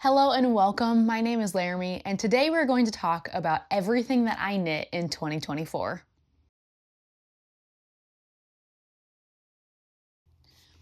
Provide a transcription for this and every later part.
Hello and welcome. My name is Laramie, and today we're going to talk about everything that I knit in 2024.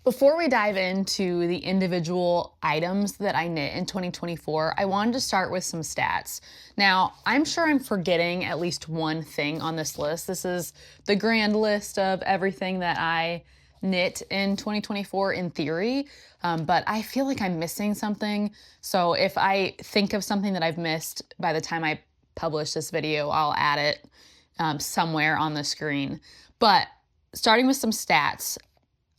Before we dive into the individual items that I knit in 2024, I wanted to start with some stats. Now, I'm sure I'm forgetting at least one thing on this list. This is the grand list of everything that I knit in 2024 in theory, but I feel like I'm missing something. So if I think of something that I've missed by the time I publish this video, I'll add it somewhere on the screen. But starting with some stats,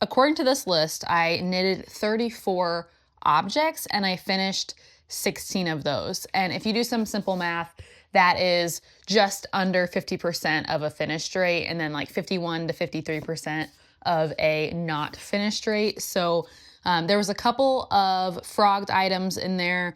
according to this list, I knitted 34 objects and I finished 16 of those. And if you do some simple math, that is just under 50% of a finished rate, and then like 51 to 53% of a not finished rate. So there was a couple of frogged items in there,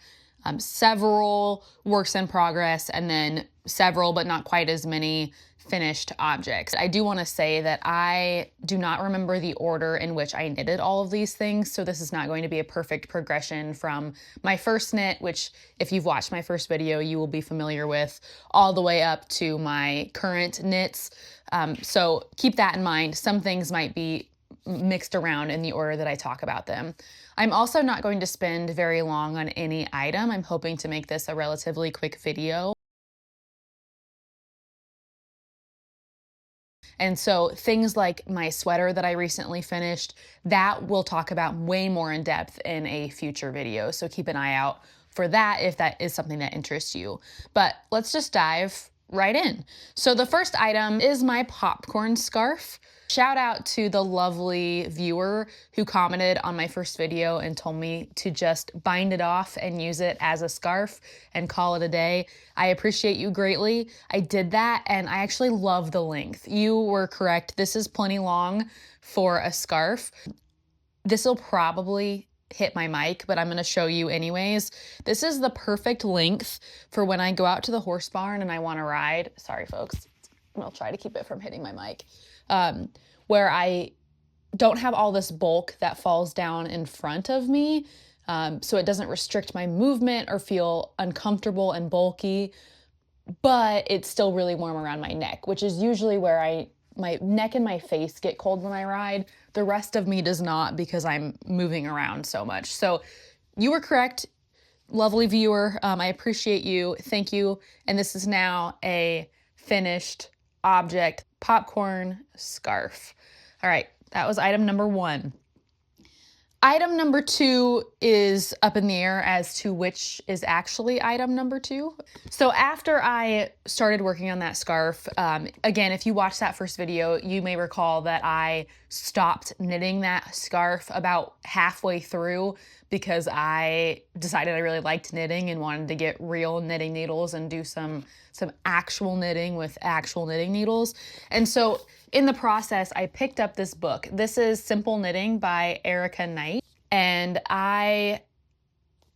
several works in progress, and then several, but not quite as many, finished objects. I do want to say that I do not remember the order in which I knitted all of these things, so this is not going to be a perfect progression from my first knit, which if you've watched my first video, you will be familiar with, all the way up to my current knits. So keep that in mind. Some things might be mixed around in the order that I talk about them. I'm also not going to spend very long on any item. I'm hoping to make this a relatively quick video. And so things like my sweater that I recently finished, that we'll talk about way more in depth in a future video. So keep an eye out for that if that is something that interests you. But let's just dive right in. So the first item is my popcorn scarf. Shout out to the lovely viewer who commented on my first video and told me to just bind it off and use it as a scarf and call it a day. I appreciate you greatly. I did that and I actually love the length. You were correct. This is plenty long for a scarf. This will probably hit my mic, but I'm going to show you anyways. This is the perfect length for when I go out to the horse barn and I want to ride. Sorry, folks. I'll try to keep it from hitting my mic. Where I don't have all this bulk that falls down in front of me, so it doesn't restrict my movement or feel uncomfortable and bulky, but it's still really warm around my neck, which is usually where my neck and my face get cold when I ride. The rest of me does not because I'm moving around so much. So you were correct, lovely viewer. I appreciate you. Thank you. And this is now a finished object, popcorn scarf. All right, that was item number one. Item number two is up in the air as to which is actually item number two. So after I started working on that scarf, again, if you watched that first video, you may recall that I stopped knitting that scarf about halfway through because I decided I really liked knitting and wanted to get real knitting needles and do some actual knitting with actual knitting needles. And so in the process, I picked up this book. This is Simple Knitting by Erika Knight. And I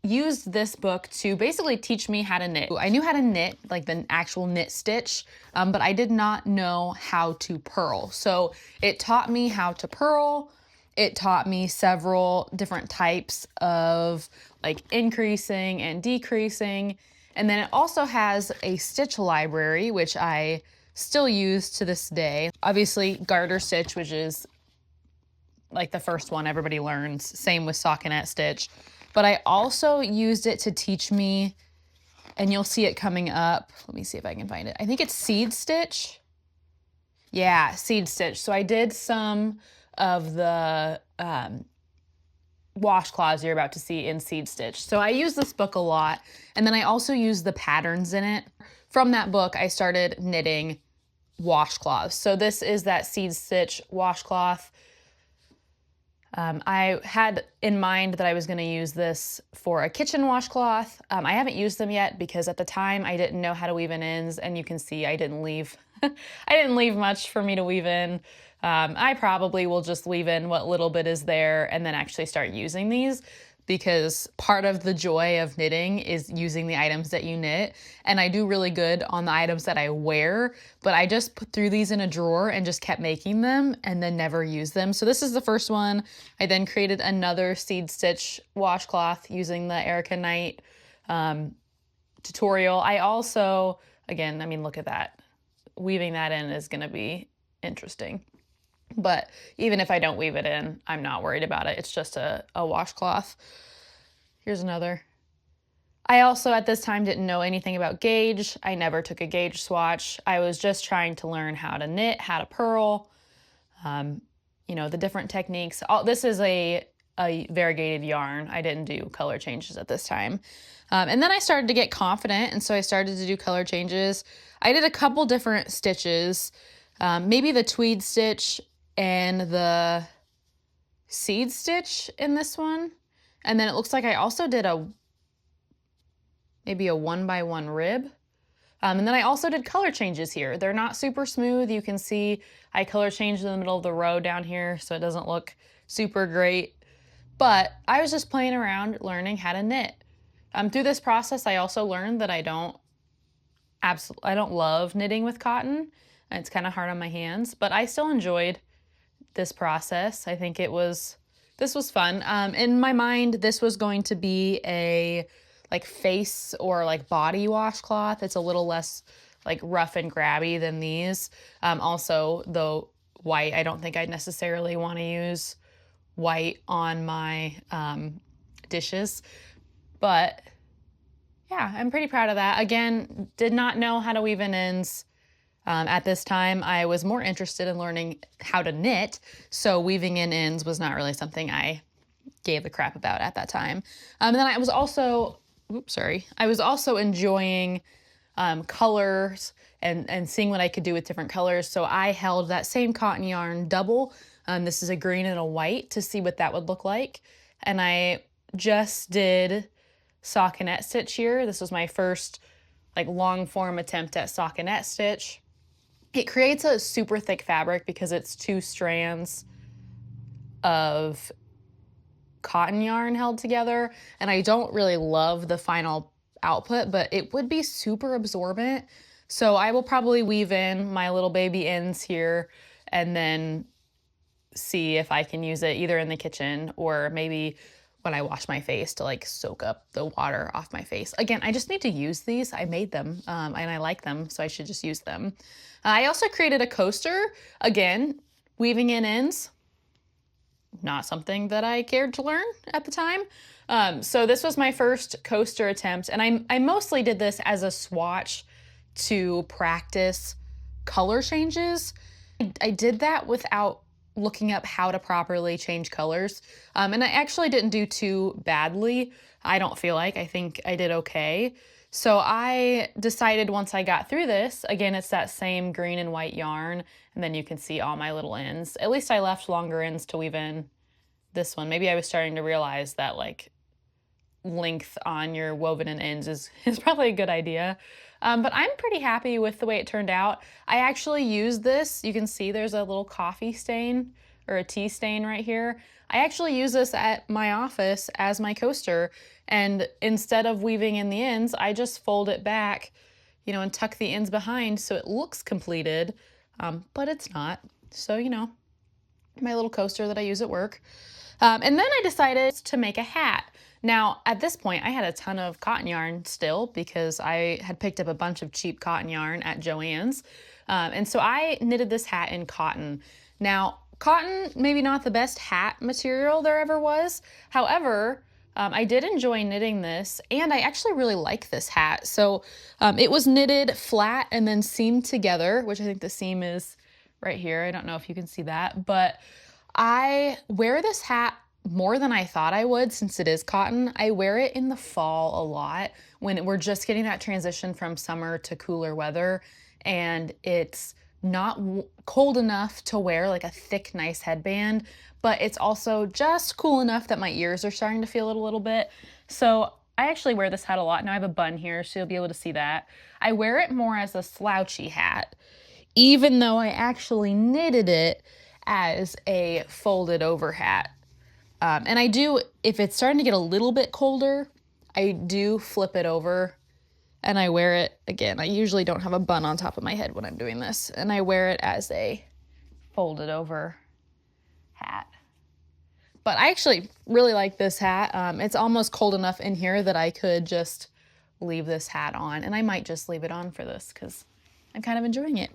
used this book to basically teach me how to knit. I knew how to knit, like the actual knit stitch, but I did not know how to purl. So it taught me how to purl. It taught me several different types of like increasing and decreasing. And then it also has a stitch library, which I still use to this day. Obviously, garter stitch, which is like the first one everybody learns. Same with stockinette stitch. But I also used it to teach me, and you'll see it coming up. Let me see if I can find it. I think it's seed stitch. Yeah, seed stitch. So I did some of the washcloths you're about to see in seed stitch. So I use this book a lot. And then I also use the patterns in it. From that book, I started knitting washcloths. So this is that seed stitch washcloth. I had in mind that I was going to use this for a kitchen washcloth. I haven't used them yet because at the time I didn't know how to weave in ends, and you can see I didn't leave I didn't leave much for me to weave in. I probably will just weave in what little bit is there and then actually start using these. because part of the joy of knitting is using the items that you knit. And I do really good on the items that I wear, but I just threw these in a drawer and just kept making them and then never used them. So this is the first one. I then created another seed stitch washcloth using the Erika Knight tutorial. I also, again, I mean, look at that. Weaving that in is going to be interesting. But even if I don't weave it in, I'm not worried about it. It's just a washcloth. Here's another. I also at this time didn't know anything about gauge. I never took a gauge swatch. I was just trying to learn how to knit, how to purl, you know, the different techniques. This is a variegated yarn. I didn't do color changes at this time. And then I started to get confident, and so I started to do color changes. I did a couple different stitches, maybe the tweed stitch and the seed stitch in this one. And then it looks like I also did maybe a 1x1 rib. And then I also did color changes here. They're not super smooth. You can see I color changed in the middle of the row down here, so it doesn't look super great. But I was just playing around learning how to knit. Through this process, I also learned that I don't love knitting with cotton. It's kind of hard on my hands, but I still enjoyed this process. I think this was fun. In my mind, this was going to be a like face or like body washcloth. It's a little less like rough and grabby than these. Also, though white, I don't think I'd necessarily want to use white on my dishes. But yeah, I'm pretty proud of that. Again, did not know how to weave in ends. At this time, I was more interested in learning how to knit, so weaving in ends was not really something I gave a crap about at that time. And then I was also, I was also enjoying colors and seeing what I could do with different colors. So I held that same cotton yarn double. This is a green and a white to see what that would look like. And I just did stockinette stitch here. This was my first like long form attempt at stockinette stitch. It creates a super thick fabric because it's 2 strands of cotton yarn held together, and I don't really love the final output, but it would be super absorbent. So I will probably weave in my little baby ends here and then see if I can use it either in the kitchen or maybe when I wash my face to like soak up the water off my face. Again, I just need to use these. I made them and I like them, so I should just use them. I also created a coaster. Again, weaving in ends, not something that I cared to learn at the time. So this was my first coaster attempt, and I mostly did this as a swatch to practice color changes. I did that without looking up how to properly change colors. And I actually didn't do too badly. I don't feel like. I think I did okay. So I decided once I got through this, again, it's that same green and white yarn, and then you can see all my little ends. At least I left longer ends to weave in this one. Maybe I was starting to realize that like length on your woven in ends is probably a good idea. But I'm pretty happy with the way it turned out. I actually used this. You can see there's a little coffee stain or a tea stain right here. I actually use this at my office as my coaster, and instead of weaving in the ends, I just fold it back, you know, and tuck the ends behind so it looks completed, but it's not. So, you know, my little coaster that I use at work. And then I decided to make a hat. Now, at this point, I had a ton of cotton yarn still because I had picked up a bunch of cheap cotton yarn at Joann's. And so I knitted this hat in cotton. Now, cotton, maybe not the best hat material there ever was. However, I did enjoy knitting this, and I actually really like this hat. So it was knitted flat and then seamed together, which I think the seam is right here. I don't know if you can see that, but I wear this hat more than I thought I would since it is cotton. I wear it in the fall a lot when we're just getting that transition from summer to cooler weather, and it's not cold enough to wear like a thick, nice headband, but it's also just cool enough that my ears are starting to feel it a little bit. So I actually wear this hat a lot. Now I have a bun here, so you'll be able to see that. I wear it more as a slouchy hat, even though I actually knitted it as a folded over hat. And I do, if it's starting to get a little bit colder, I do flip it over and I wear it, again, I usually don't have a bun on top of my head when I'm doing this, and I wear it as a folded over hat. But I actually really like this hat. It's almost cold enough in here that I could just leave this hat on, and I might just leave it on for this because I'm kind of enjoying it.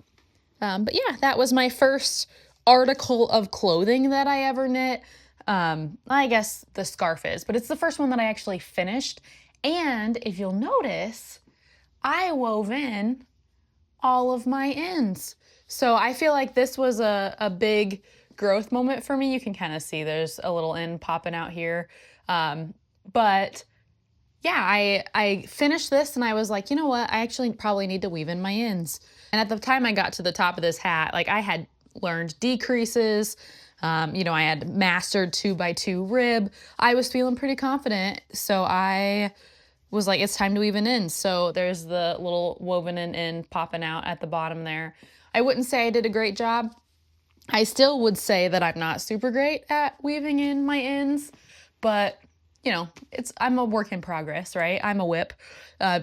But yeah, that was my first article of clothing that I ever knit. I guess the scarf is, but it's the first one that I actually finished. And if you'll notice, I wove in all of my ends. So I feel like this was a big growth moment for me. You can kind of see there's a little end popping out here. But yeah, I finished this and I was like, you know what? I actually probably need to weave in my ends. And at the time I got to the top of this hat, like I had learned decreases. You know, I had mastered 2x2 rib. I was feeling pretty confident. So I was like, it's time to weave an end. So there's the little woven in end popping out at the bottom there. I wouldn't say I did a great job. I still would say that I'm not super great at weaving in my ends, but you know, I'm a work in progress, right? I'm a WIP.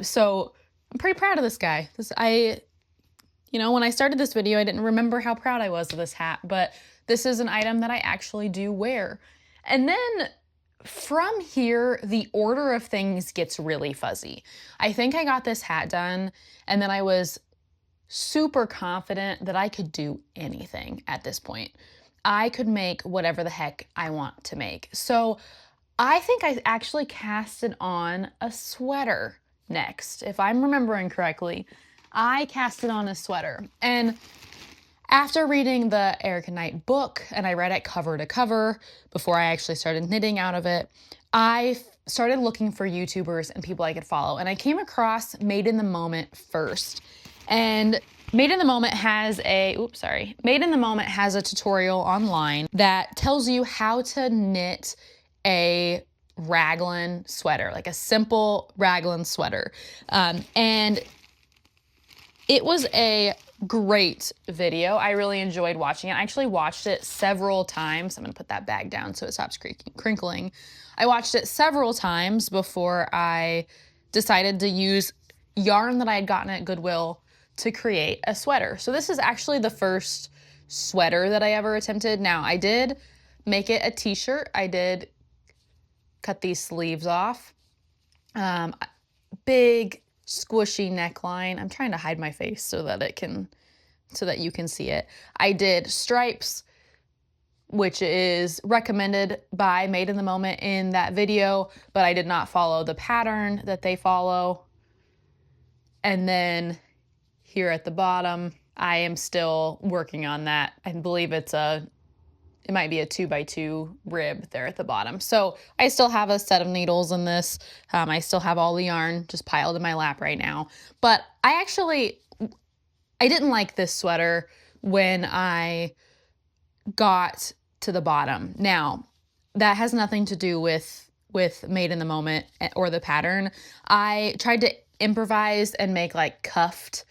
So I'm pretty proud of this guy. You know, when I started this video, I didn't remember how proud I was of this hat, but this is an item that I actually do wear. And then from here, the order of things gets really fuzzy. I think I got this hat done, and then I was super confident that I could do anything at this point. I could make whatever the heck I want to make. So I think I actually casted on a sweater next. If I'm remembering correctly, I casted on a sweater. And after reading the Erika Knight book, and I read it cover to cover before I actually started knitting out of it, I started looking for YouTubers and people I could follow. And I came across Made in the Moment first. And Made in the Moment has a tutorial online that tells you how to knit a raglan sweater, like a simple raglan sweater. And it was a great video. I really enjoyed watching it. I actually watched it several times. I'm gonna put that bag down so it stops crinkling. I watched it several times before I decided to use yarn that I had gotten at Goodwill to create a sweater. So this is actually the first sweater that I ever attempted. Now, I did make it a t-shirt. I did cut these sleeves off. Big squishy neckline. I'm trying to hide my face so that you can see it. I did stripes, which is recommended by Made in the Moment in that video, but I did not follow the pattern that they follow. And then here at the bottom, I am still working on that. I believe it might be a 2x2 rib there at the bottom. So I still have a set of needles in this. I still have all the yarn just piled in my lap right now. But I didn't like this sweater when I got to the bottom. Now, that has nothing to do with Made in the Moment or the pattern. I tried to improvise and make like cuffed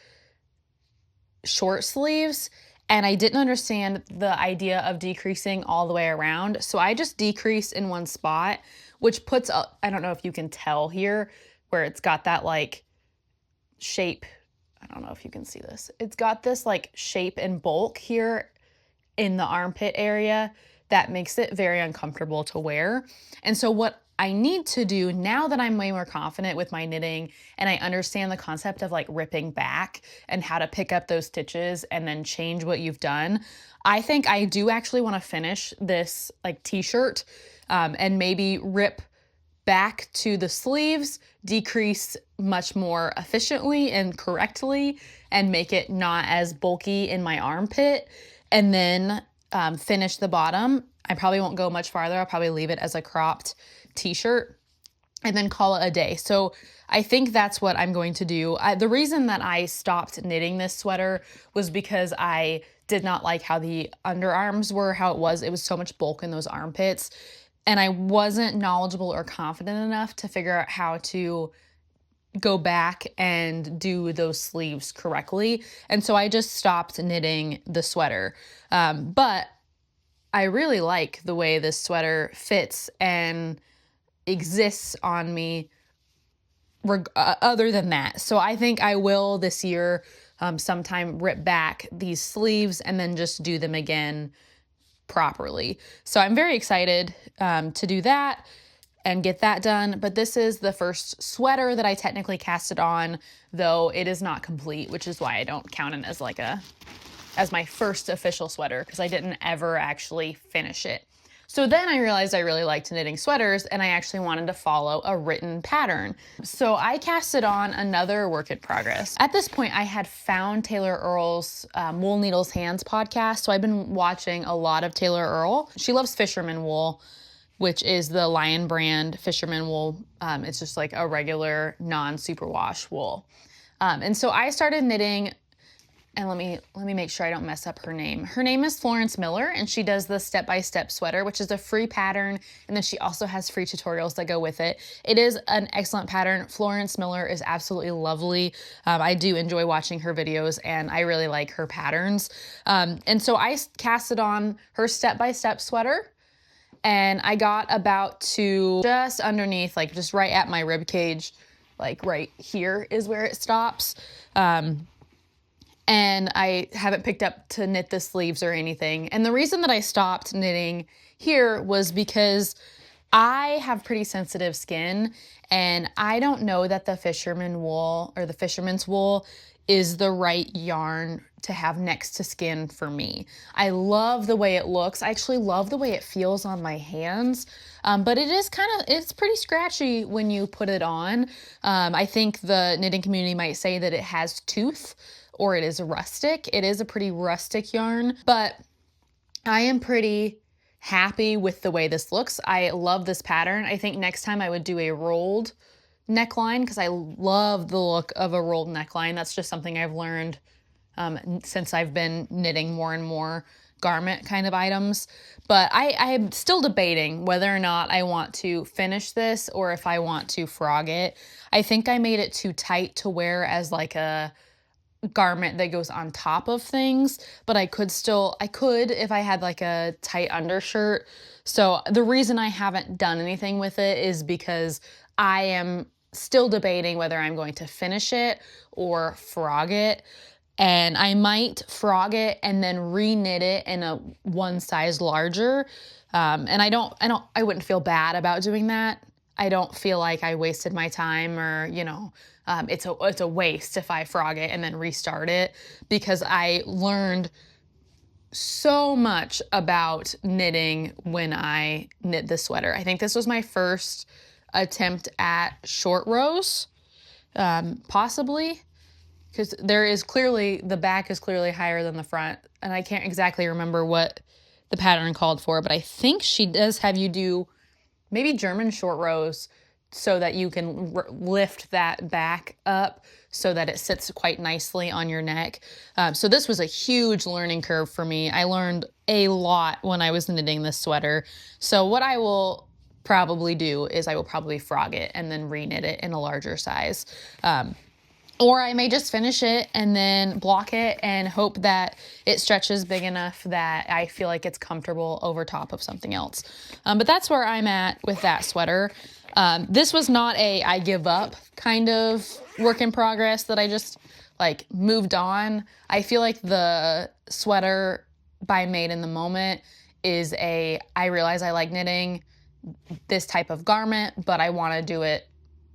short sleeves, and I didn't understand the idea of decreasing all the way around. So I just decreased in one spot, which puts I don't know if you can tell here where it's got that like shape. I don't know if you can see this. It's got this like shape and bulk here in the armpit area that makes it very uncomfortable to wear. And so what I need to do now that I'm way more confident with my knitting and I understand the concept of like ripping back and how to pick up those stitches and then change what you've done, I think I do actually want to finish this like t-shirt and maybe rip back to the sleeves, decrease much more efficiently and correctly, and make it not as bulky in my armpit, and then finish the bottom. I probably won't go much farther. I'll probably leave it as a cropped t-shirt and then call it a day. So I think that's what I'm going to do. The reason that I stopped knitting this sweater was because I did not like how the underarms were, how it was so much bulk in those armpits. And I wasn't knowledgeable or confident enough to figure out how to go back and do those sleeves correctly. And so I just stopped knitting the sweater. But I really like the way this sweater fits and exists on me other than that. So I think I will this year sometime rip back these sleeves and then just do them again properly. So I'm very excited to do that and get that done. But this is the first sweater that I technically casted on, though it is not complete, which is why I don't count it as as my first official sweater, because I didn't ever actually finish it. So then I realized I really liked knitting sweaters and I actually wanted to follow a written pattern. So I casted on another work in progress. At this point, I had found Taylor Earle's Wool Needles Hands podcast. So I've been watching a lot of Taylor Earle. She loves fisherman wool, which is the Lion brand fisherman wool. It's just like a regular non-superwash wool. And so I started knitting, and let me make sure I don't mess up her name. Her name is Florence Miller, and she does the step-by-step sweater, which is a free pattern, and then she also has free tutorials that go with it. It is an excellent pattern. Florence Miller is absolutely lovely. I do enjoy watching her videos, and I really like her patterns. And so I casted on her step-by-step sweater, and I got about to just underneath, like just right at my rib cage, like right here is where it stops. And I haven't picked up to knit the sleeves or anything. And the reason that I stopped knitting here was because I have pretty sensitive skin, and I don't know that the fisherman wool or the fisherman's wool is the right yarn to have next to skin for me. I love the way it looks. I actually love the way it feels on my hands, but it's pretty scratchy when you put it on. I think the knitting community might say that it has tooth, or it is rustic. It is a pretty rustic yarn, but I am pretty happy with the way this looks. I love this pattern. I think next time I would do a rolled neckline, because I love the look of a rolled neckline. That's just something I've learned since I've been knitting more and more garment kind of items. But I am still debating whether or not I want to finish this or if I want to frog it. I think I made it too tight to wear as like a garment that goes on top of things, but I could if I had like a tight undershirt. So the reason I haven't done anything with it is because I am still debating whether I'm going to finish it or frog it. And I might frog it and then re-knit it in a one size larger. And I wouldn't feel bad about doing that. I don't feel like I wasted my time, or, it's a waste if I frog it and then restart it, because I learned so much about knitting when I knit this sweater. I think this was my first attempt at short rows, possibly, because the back is clearly higher than the front, and I can't exactly remember what the pattern called for, but I think she does have you do maybe German short rows so that you can lift that back up so that it sits quite nicely on your neck. So this was a huge learning curve for me. I learned a lot when I was knitting this sweater. So what I will probably do is I will probably frog it and then re-knit it in a larger size. Or I may just finish it and then block it and hope that it stretches big enough that I feel like it's comfortable over top of something else. But that's where I'm at with that sweater. This was not I give up kind of work in progress that I just like moved on. I feel like the sweater by Made in the Moment is I realize I like knitting this type of garment, but I want to do it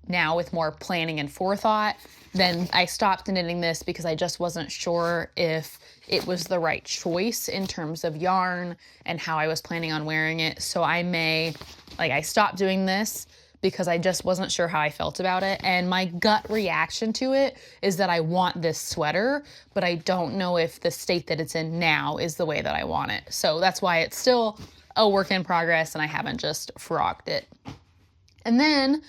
now with more planning and forethought. Then I stopped knitting this because I just wasn't sure if it was the right choice in terms of yarn and how I was planning on wearing it. So I stopped doing this because I just wasn't sure how I felt about it. And my gut reaction to it is that I want this sweater, but I don't know if the state that it's in now is the way that I want it. So that's why it's still a work in progress and I haven't just frogged it. And then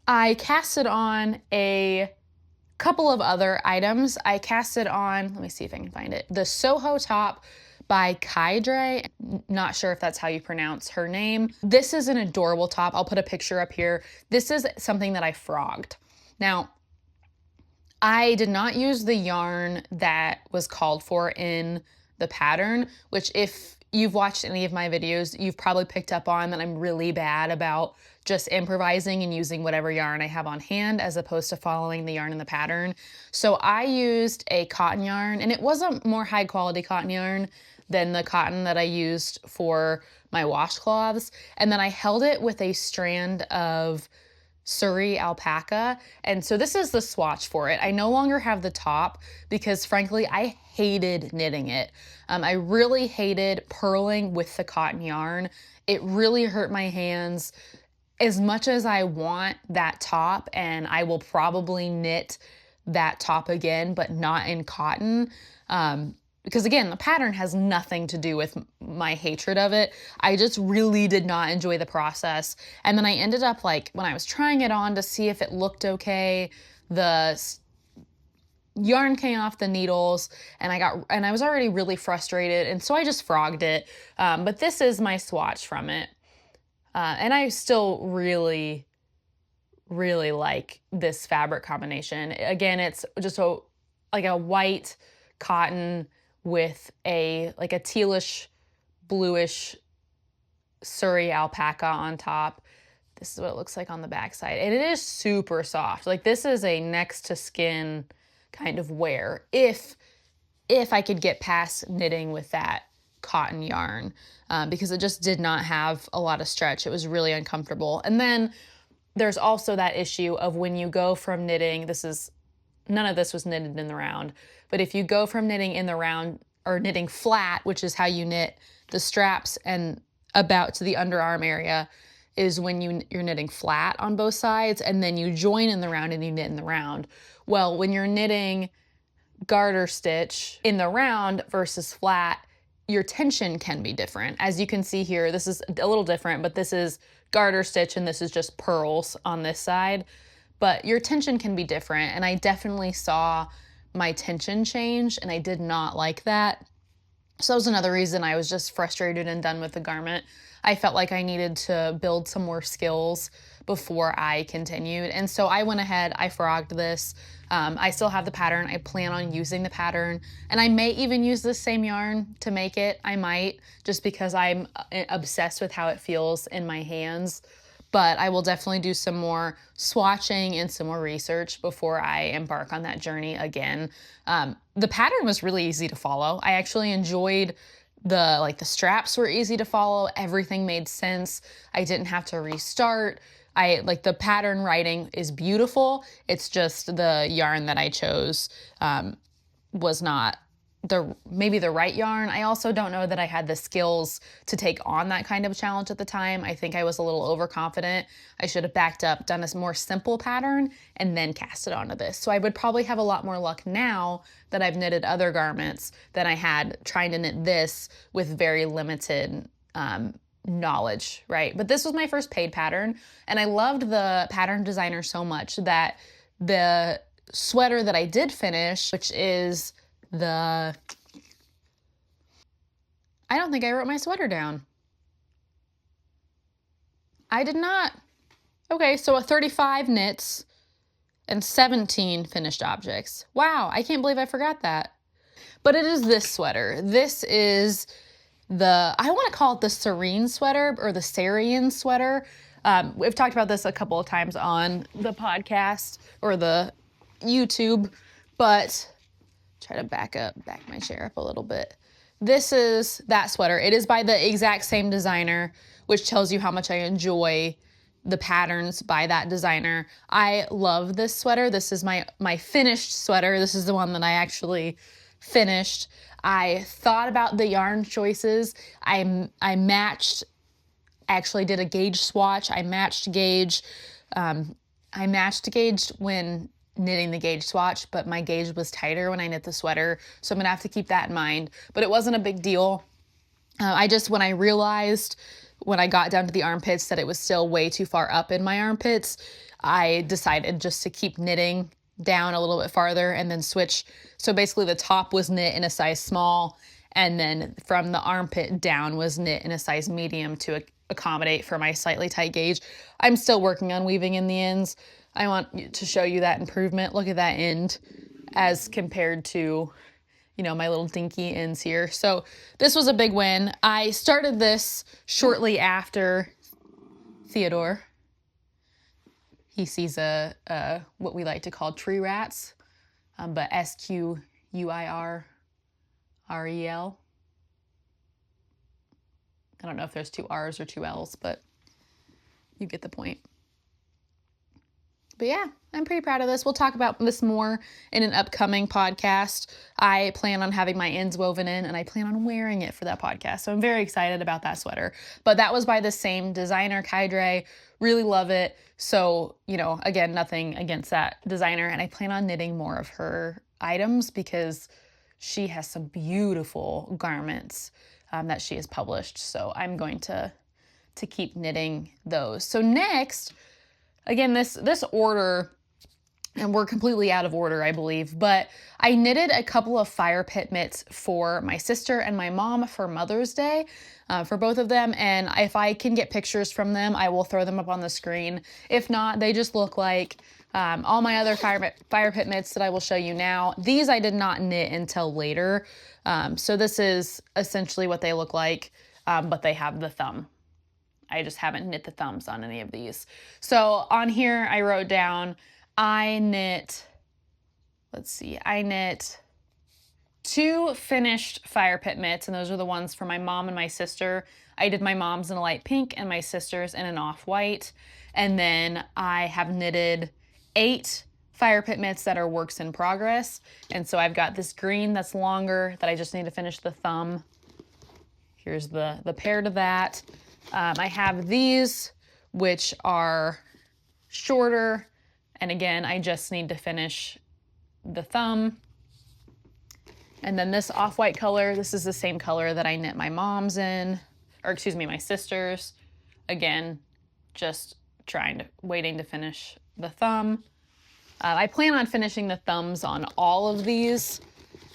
I casted on a couple of other items. I casted on, let me see if I can find it, the Soho top by Kaidre. Not sure if that's how you pronounce her name. This is an adorable top. I'll put a picture up here. This is something that I frogged. Now, I did not use the yarn that was called for in the pattern, which if you've watched any of my videos, you've probably picked up on that I'm really bad about just improvising and using whatever yarn I have on hand as opposed to following the yarn in the pattern. So I used a cotton yarn, and it was a more high quality cotton yarn than the cotton that I used for my washcloths. And then I held it with a strand of Surrey alpaca. And so this is the swatch for it. I no longer have the top because frankly, I hated knitting it. I really hated purling with the cotton yarn. It really hurt my hands. As much as I want that top, and I will probably knit that top again, but not in cotton, because again, the pattern has nothing to do with my hatred of it. I just really did not enjoy the process. And then I ended up, like, when I was trying it on to see if it looked okay, the yarn came off the needles, and I was already really frustrated, and so I just frogged it. But this is my swatch from it. And I still really, really like this fabric combination. Again, it's just like a white cotton with like a tealish, bluish Surrey alpaca on top. This is what it looks like on the backside. And it is super soft. Like, this is a next to skin kind of wear if I could get past knitting with that cotton yarn, because it just did not have a lot of stretch. It was really uncomfortable. And then there's also that issue of when you go from knitting, none of this was knitted in the round, but if you go from knitting in the round or knitting flat, which is how you knit the straps and about to the underarm area, is when you're knitting flat on both sides, and then you join in the round and you knit in the round. Well, when you're knitting garter stitch in the round versus flat, your tension can be different. As you can see here, this is a little different, but this is garter stitch and this is just purls on this side. But your tension can be different, and I definitely saw my tension change, and I did not like that. So that was another reason I was just frustrated and done with the garment. I felt like I needed to build some more skills before I continued. And so I went ahead, I frogged this. I still have the pattern. I plan on using the pattern, and I may even use this same yarn to make it. I might, just because I'm obsessed with how it feels in my hands. But I will definitely do some more swatching and some more research before I embark on that journey again. The pattern was really easy to follow. I actually enjoyed the straps were easy to follow. Everything made sense. I didn't have to restart. The pattern writing is beautiful. It's just the yarn that I chose was not maybe the right yarn. I also don't know that I had the skills to take on that kind of challenge at the time. I think I was a little overconfident. I should have backed up, done a more simple pattern, and then cast it onto this. So I would probably have a lot more luck now that I've knitted other garments than I had trying to knit this with very limited knowledge, right? But this was my first paid pattern, and I loved the pattern designer so much that the sweater that I did finish, which is I don't think I wrote my sweater down. I did not. Okay, so a 35 knits and 17 finished objects. Wow, I can't believe I forgot that. But it is this sweater. This is I want to call it the Serene sweater or the Sarian sweater. We've talked about this a couple of times on the podcast or the YouTube, but try to back my chair up a little bit. This is that sweater. It is by the exact same designer, which tells you how much I enjoy the patterns by that designer. I love this sweater. This is my finished sweater. This is the one that I actually finished. I thought about the yarn choices. I actually did a gauge swatch. I matched gauge when knitting the gauge swatch, but my gauge was tighter when I knit the sweater, so I'm gonna have to keep that in mind. But it wasn't a big deal. When I realized when I got down to the armpits that it was still way too far up in my armpits, I decided just to keep knitting down a little bit farther and then switch. So basically the top was knit in a size small, and then from the armpit down was knit in a size medium to accommodate for my slightly tight gauge. I'm still working on weaving in the ends. I want to show you that improvement. Look at that end as compared to, my little dinky ends here. So this was a big win. I started this shortly after Theodore. He sees what we like to call tree rats, but SQUIRREL. I don't know if there's 2 R's or 2 L's, but you get the point. But yeah, I'm pretty proud of this. We'll talk about this more in an upcoming podcast. I plan on having my ends woven in, and I plan on wearing it for that podcast. So I'm very excited about that sweater. But that was by the same designer, Kydre. Really love it. So, again, nothing against that designer. And I plan on knitting more of her items because she has some beautiful garments that she has published. So I'm going to keep knitting those. So next, again, this order, and we're completely out of order, I believe, but I knitted a couple of fire pit mitts for my sister and my mom for Mother's Day, for both of them. And if I can get pictures from them, I will throw them up on the screen. If not, they just look like all my other fire pit mitts that I will show you now. These I did not knit until later. So this is essentially what they look like, but they have the thumb. I just haven't knit the thumbs on any of these. So on here, I wrote down, I knit 2 finished fire pit mitts, and those are the ones for my mom and my sister. I did my mom's in a light pink and my sister's in an off-white. And then I have knitted 8 fire pit mitts that are works in progress. And so I've got this green that's longer that I just need to finish the thumb. Here's the pair to that. I have these, which are shorter, and again, I just need to finish the thumb. And then this off-white color, this is the same color that I knit my mom's in, or excuse me, my sister's. Again, just waiting to finish the thumb. I plan on finishing the thumbs on all of these.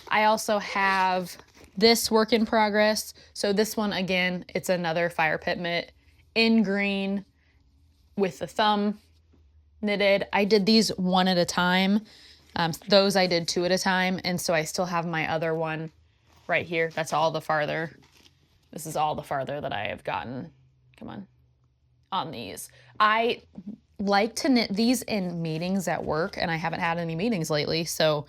I also have this work in progress. So this one, again, it's another fire pit mitt in green with the thumb knitted. I did these one at a time. Those I did 2 at a time. And so I still have my other one right here. That's all the farther. This is all the farther that I have gotten. Come on these. I like to knit these in meetings at work, and I haven't had any meetings lately. So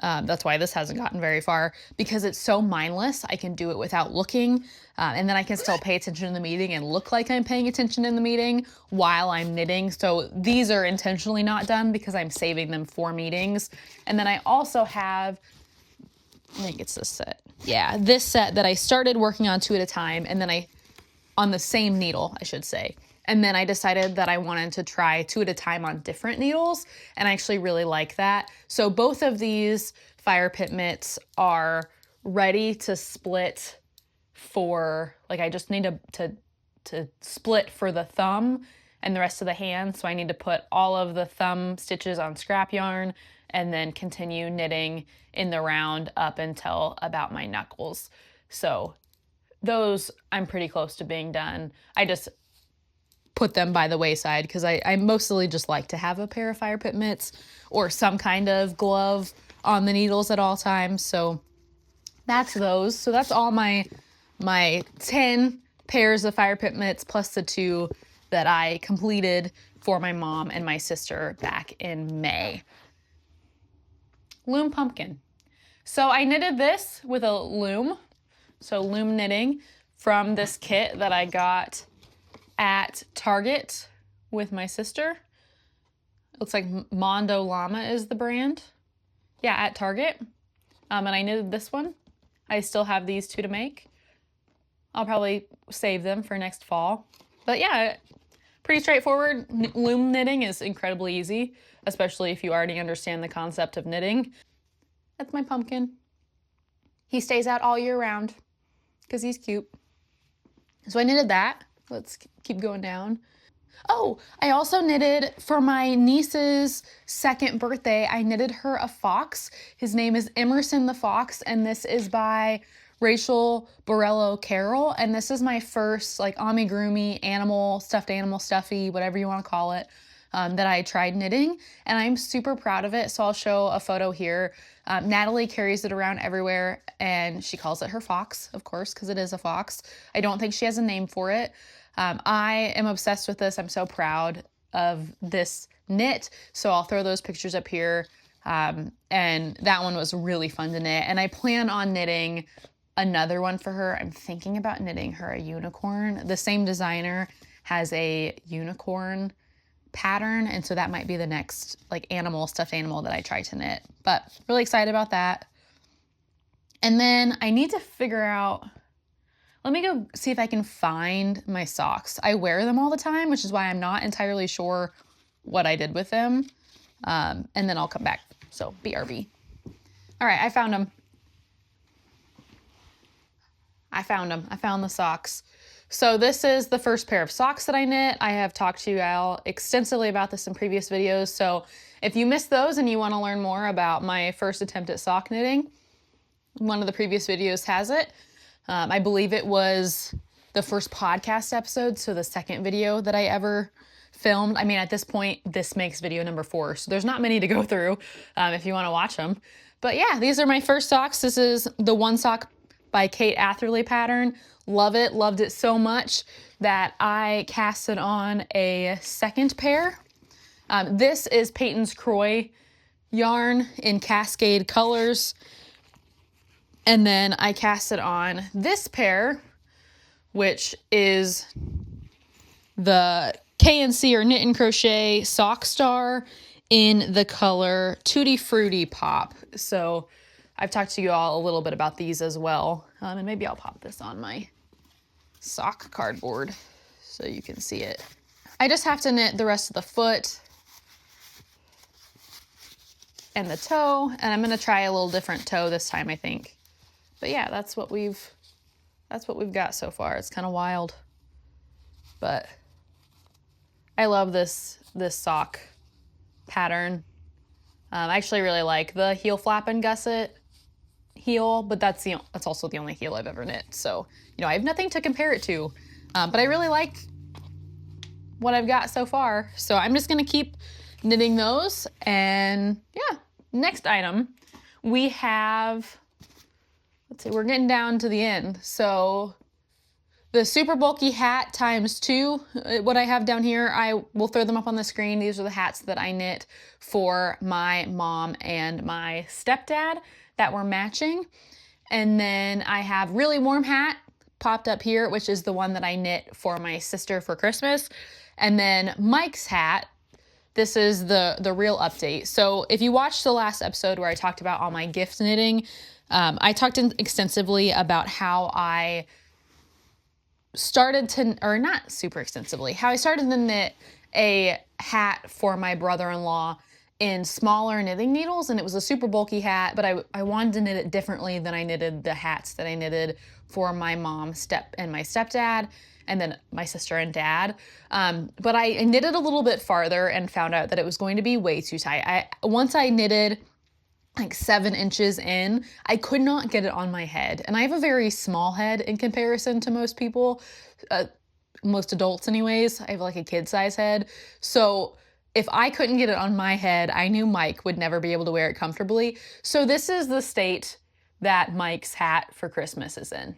that's why this hasn't gotten very far, because it's so mindless. I can do it without looking, and then I can still pay attention in the meeting and look like I'm paying attention in the meeting while I'm knitting. So these are intentionally not done because I'm saving them for meetings. And then I also have, I think it's this set. Yeah, this set that I started working on 2 at a time, and then on the same needle, I should say. And then I decided that I wanted to try 2 at a time on different needles, and I actually really like that. So both of these fire pit mitts are ready to split for, I just need to split for the thumb and the rest of the hand. So I need to put all of the thumb stitches on scrap yarn and then continue knitting in the round up until about my knuckles. So those I'm pretty close to being done. I just put them by the wayside because I mostly just like to have a pair of fire pit mitts or some kind of glove on the needles at all times. So that's those. So that's all my 10 pairs of fire pit mitts plus the 2 that I completed for my mom and my sister back in May. Loom pumpkin. So I knitted this with a loom. So loom knitting from this kit that I got at Target with my sister. It looks like Mondo Llama is the brand. Yeah, at Target. And I knitted this one. I still have these 2 to make. I'll probably save them for next fall. But yeah, pretty straightforward. Loom knitting is incredibly easy, especially if you already understand the concept of knitting. That's my pumpkin. He stays out all year round because he's cute. So I knitted that. Let's keep going down. Oh, I also knitted for my niece's 2nd birthday. I knitted her a fox. His name is Emerson the Fox, and this is by Rachel Borello Carroll. And this is my first amigurumi stuffed animal stuffy, whatever you want to call it, that I tried knitting, and I'm super proud of it. So I'll show a photo here. Natalie carries it around everywhere, and she calls it her fox, of course, because it is a fox. I don't think she has a name for it. I am obsessed with this. I'm so proud of this knit. So I'll throw those pictures up here. And that one was really fun to knit. And I plan on knitting another one for her. I'm thinking about knitting her a unicorn. The same designer has a unicorn pattern, and so that might be the next like stuffed animal that I try to knit. But really excited about that. And then I need to figure out, let me go see if I can find my socks. I wear them all the time, which is why I'm not entirely sure what I did with them. And then I'll come back. So BRB. All right, I found them. I found the socks. So this is the first pair of socks that I knit. I have talked to you all extensively about this in previous videos. So if you missed those and you want to learn more about my first attempt at sock knitting, one of the previous videos has it. I believe it was the first podcast episode, so the second video that I ever filmed. I mean, at this point, this makes video number 4, so there's not many to go through if you want to watch them. But yeah, these are my first socks. This is the One Sock by Kate Atherley pattern. Love it, loved it so much that I casted on a second pair. This is Peyton's Croy yarn in Cascade colors. And then I casted on this pair, which is the KNC or Knit and Crochet Sock Star in the color Tutti Frutti Pop. So I've talked to you all a little bit about these as well. And maybe I'll pop this on my sock cardboard so you can see it. I just have to knit the rest of the foot and the toe, and I'm going to try a little different toe this time, I think. But yeah, that's what we've got so far. It's kind of wild, but I love this sock pattern. I actually really like the heel flap and gusset heel, but that's also the only heel I've ever knit. So, you know, I have nothing to compare it to, but I really like what I've got so far. So I'm just going to keep knitting those. And yeah, next item we have, let's see, we're getting down to the end. So the super bulky hat ×2, what I have down here, I will throw them up on the screen. These are the hats that I knit for my mom and my stepdad that were matching. And then I have Really Warm hat popped up here, which is the one that I knit for my sister for Christmas. And then Mike's hat, this is the real update. So if you watched the last episode where I talked about all my gift knitting, I talked extensively about how I started to, or not super extensively, how I started to knit a hat for my brother-in-law in smaller knitting needles, and it was a super bulky hat, but I wanted to knit it differently than I knitted the hats that I knitted for my mom and my stepdad, and then my sister and dad. But I knitted a little bit farther and found out that it was going to be way too tight. Once I knitted like 7 inches in, I could not get it on my head. And I have a very small head in comparison to most people, most adults anyways. I have like a kid-size head. So if I couldn't get it on my head, I knew Mike would never be able to wear it comfortably. So this is the state that Mike's hat for Christmas is in.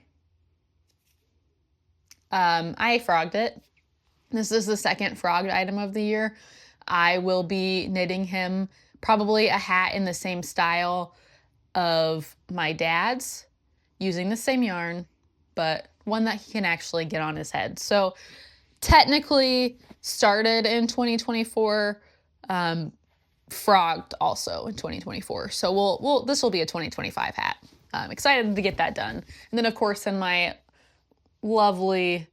I frogged it. This is the second frogged item of the year. I will be knitting him probably a hat in the same style of my dad's, using the same yarn, but one that he can actually get on his head. So technically started in 2024, frogged also in 2024. So this will be a 2025 hat. I'm excited to get that done. And then of course in my lovely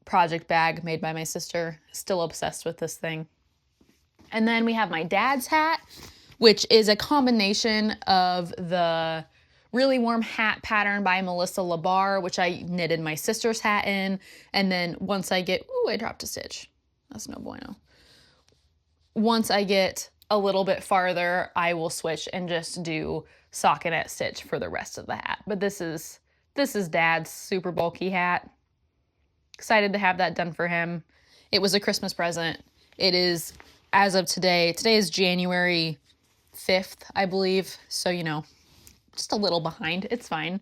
project bag made by my sister, still obsessed with this thing. And then we have my dad's hat, which is a combination of the Really Warm hat pattern by Melissa Labar, which I knitted my sister's hat in. And then once I get, ooh, I dropped a stitch. That's no bueno. Once I get a little bit farther, I will switch and just do stockinette stitch for the rest of the hat. But this is Dad's super bulky hat. Excited to have that done for him. It was a Christmas present, It is, as of today is January 5th, I believe. So, you know, just a little behind. It's fine.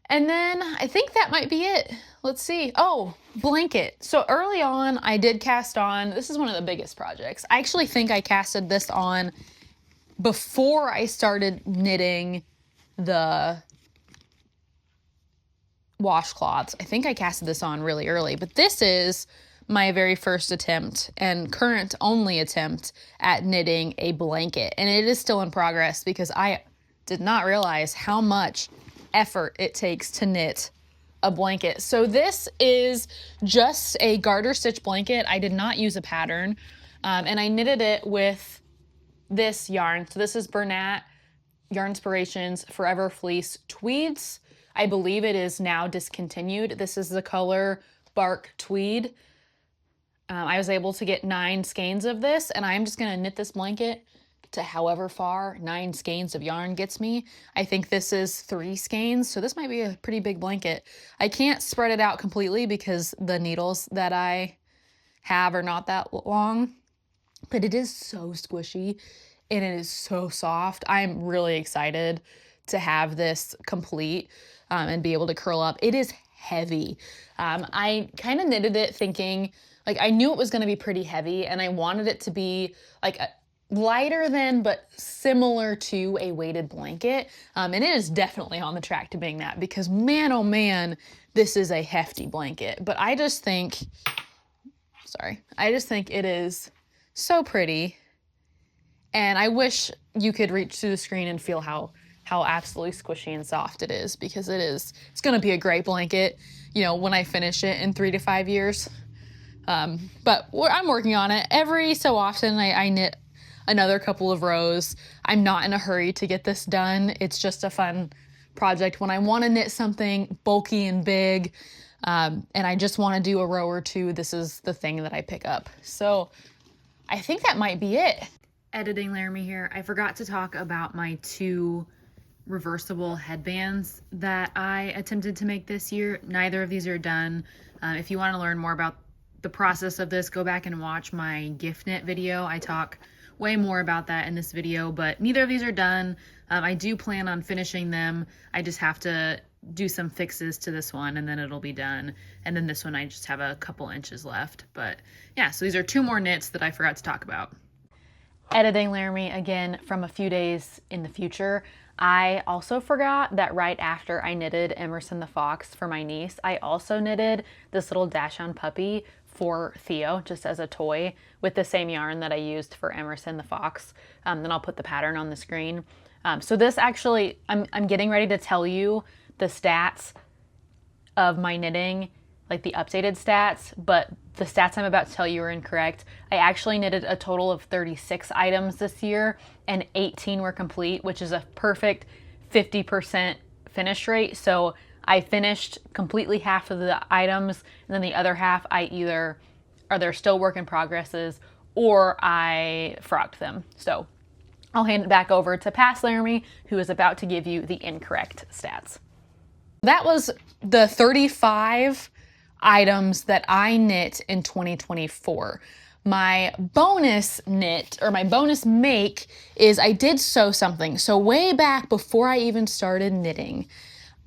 And then I think that might be it. Let's see. Oh, blanket. So early on, I did cast on, this is one of the biggest projects. I actually think I casted this on before I started knitting the washcloths. I think I casted this on really early, but this is my very first attempt and current only attempt at knitting a blanket. And it is still in progress because I did not realize how much effort it takes to knit a blanket. So this is just a garter stitch blanket. I did not use a pattern, and I knitted it with this yarn. So this is Bernat Yarnspirations Forever Fleece Tweeds. I believe it is now discontinued. This is the color Bark Tweed. I was able to get 9 skeins of this, and I'm just gonna knit this blanket to however far 9 skeins of yarn gets me. I think this is 3 skeins, so this might be a pretty big blanket. I can't spread it out completely because the needles that I have are not that long, but it is so squishy and it is so soft. I'm really excited to have this complete and be able to curl up. It is heavy. I kind of knitted it thinking, like, I knew it was gonna be pretty heavy and I wanted it to be like lighter than, but similar to a weighted blanket. And it is definitely on the track to being that because man, oh man, this is a hefty blanket. But I just think it is so pretty. And I wish you could reach through the screen and feel how absolutely squishy and soft it is, because it's gonna be a great blanket, you know, when I finish it in 3 to 5 years. But I'm working on it. Every so often I knit another couple of rows. I'm not in a hurry to get this done. It's just a fun project when I want to knit something bulky and big, and I just want to do a row or two. This is the thing that I pick up. So I think that might be it. Editing Laramie here. I forgot to talk about my 2 reversible headbands that I attempted to make this year. Neither of these are done. If you want to learn more about the process of this, go back and watch my gift knit video. I talk way more about that in this video, but neither of these are done. I do plan on finishing them. I just have to do some fixes to this one and then it'll be done. And then this one, I just have a couple inches left. But yeah, so these are 2 more knits that I forgot to talk about. Editing Laramie again from a few days in the future. I also forgot that right after I knitted Emerson the Fox for my niece, I also knitted this little Dachshund puppy for Theo, just as a toy, with the same yarn that I used for Emerson the Fox. Then I'll put the pattern on the screen. So this actually, I'm getting ready to tell you the stats of my knitting, like the updated stats, but the stats I'm about to tell you are incorrect. I actually knitted a total of 36 items this year and 18 were complete, which is a perfect 50% finish rate. So I finished completely half of the items, and then the other half they're still work in progresses, or I frogged them. So I'll hand it back over to Past Laramie, who is about to give you the incorrect stats. That was the 35 items that I knit in 2024. My bonus knit, or my bonus make, is I did sew something. So way back before I even started knitting,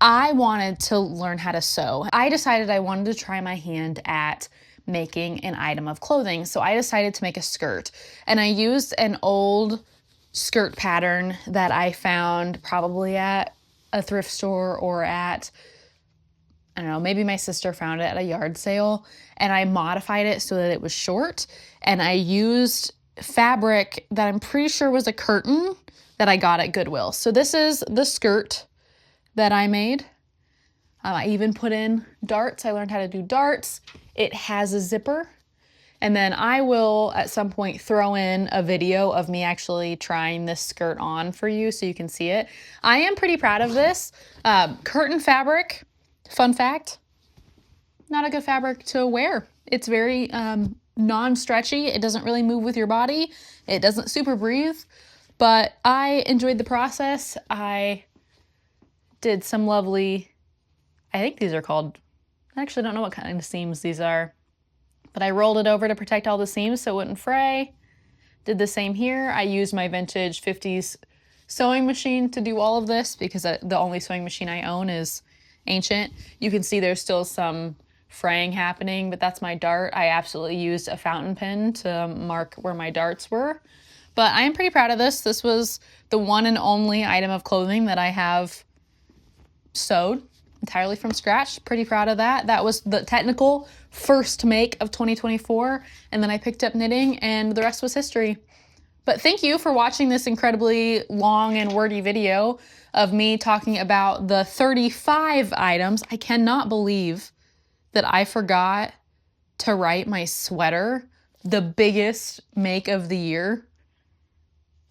I wanted to learn how to sew. I decided I wanted to try my hand at making an item of clothing. So I decided to make a skirt, and I used an old skirt pattern that I found probably at a thrift store or at, I don't know, maybe my sister found it at a yard sale, and I modified it so that it was short, and I used fabric that I'm pretty sure was a curtain that I got at Goodwill. So this is the skirt that I made. I even put in darts. I learned how to do darts. It has a zipper. And then I will at some point throw in a video of me actually trying this skirt on for you so you can see it. I am pretty proud of this. Curtain fabric, fun fact, not a good fabric to wear. It's very non-stretchy. It doesn't really move with your body. It doesn't super breathe, but I enjoyed the process. I did some lovely, I think these are called, I actually don't know what kind of seams these are. but I rolled it over to protect all the seams so it wouldn't fray. Did the same here. I used my vintage 50s sewing machine to do all of this because the only sewing machine I own is ancient. You can see there's still some fraying happening, but that's my dart. I absolutely used a fountain pen to mark where my darts were. But I am pretty proud of this. This was the one and only item of clothing that I have sewed entirely from scratch. Pretty proud of that. That was the technical first make of 2024. And then I picked up knitting and the rest was history. But thank you for watching this incredibly long and wordy video of me talking about the 35 items. I cannot believe that I forgot to write my sweater, the biggest make of the year,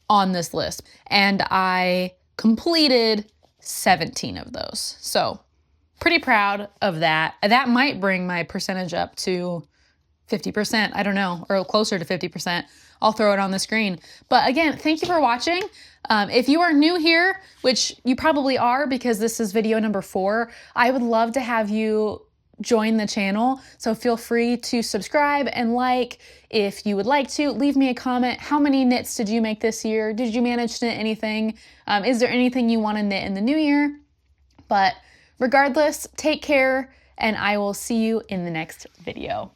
on this list. And I completed 17 of those. So pretty proud of that. That might bring my percentage up to 50%. I don't know, or closer to 50%. I'll throw it on the screen. But again, thank you for watching. If you are new here, which you probably are because this is video number 4, I would love to have you join the channel. So feel free to subscribe and like. If you would like to, leave me a comment. How many knits did you make this year? Did you manage to knit anything? Is there anything you want to knit in the new year? But regardless, take care and I will see you in the next video.